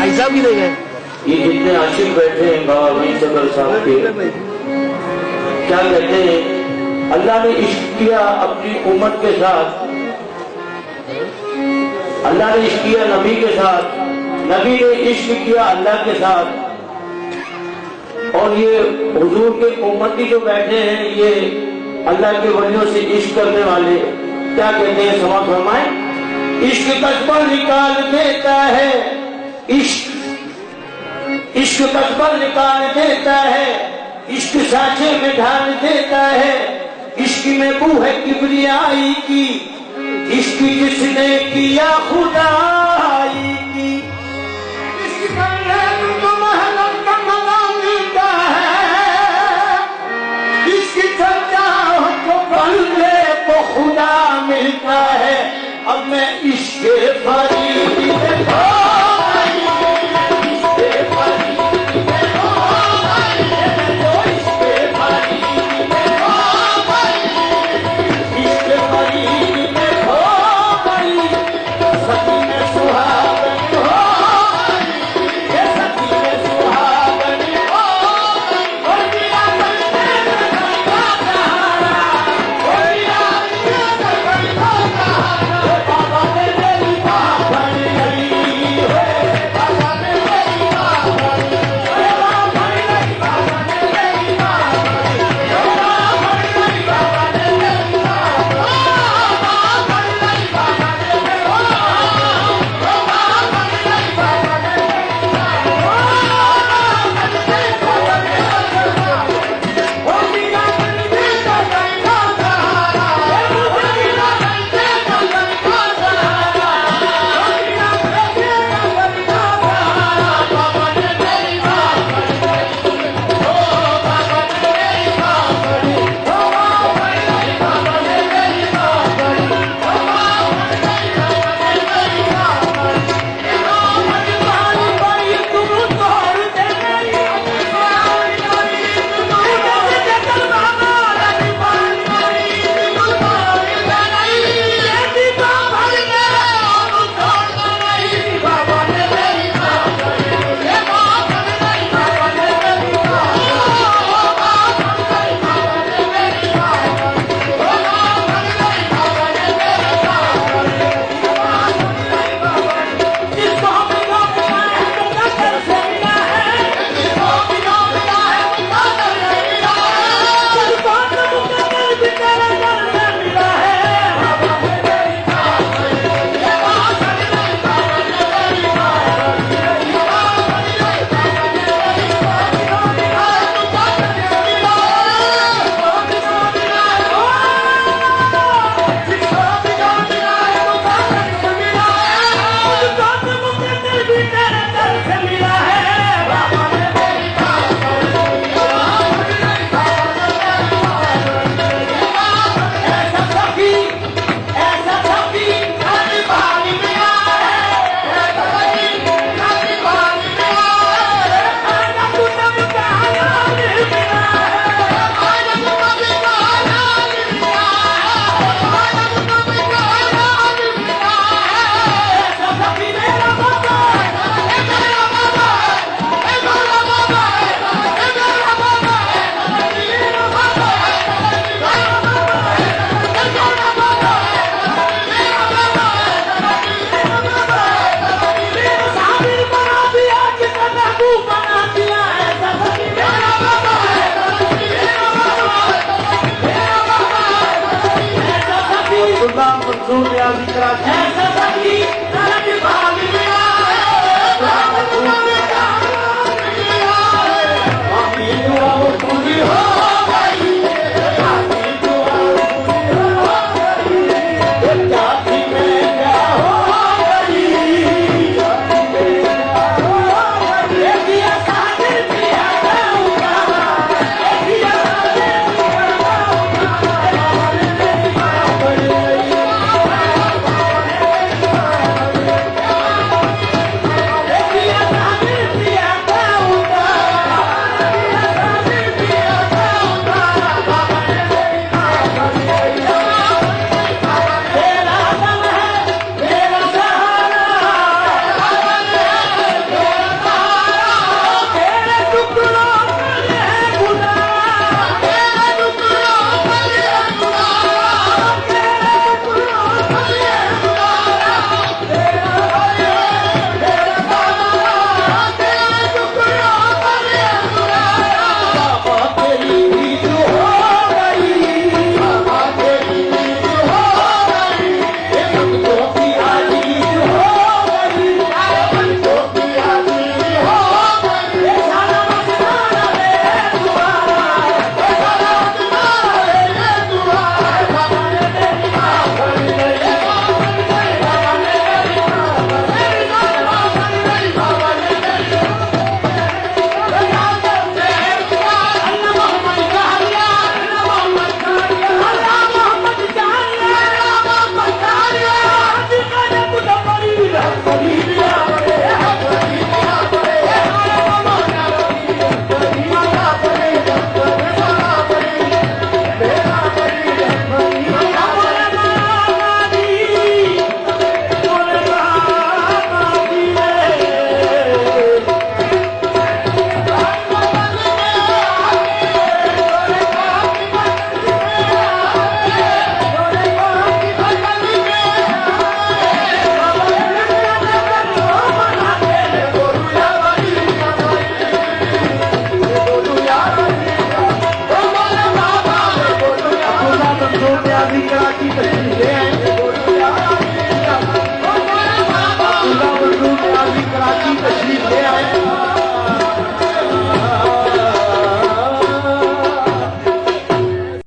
ऐसा भी नहीं है। ये जितने आशिक बैठे हैं बाबा वहीं सबर साहब के, क्या कहते हैं, अल्लाह ने इश्क किया अपनी उम्मत के साथ, अल्लाह ने इश्क किया नबी के साथ, नबी ने इश्क किया अल्लाह के साथ। और ये हुजूर के उम्मती जो बैठे हैं, ये अल्लाह के वलियों से इश्क करने वाले, क्या कहते हैं, समा फरमाए, इश्क कस्बा निकाल देता है, इश्क कस्बा निकाल देता है, इश्क साँचे में ढाल देता है, इश्क में बू है किबरियाई की, इश्क जिसने किया खुदा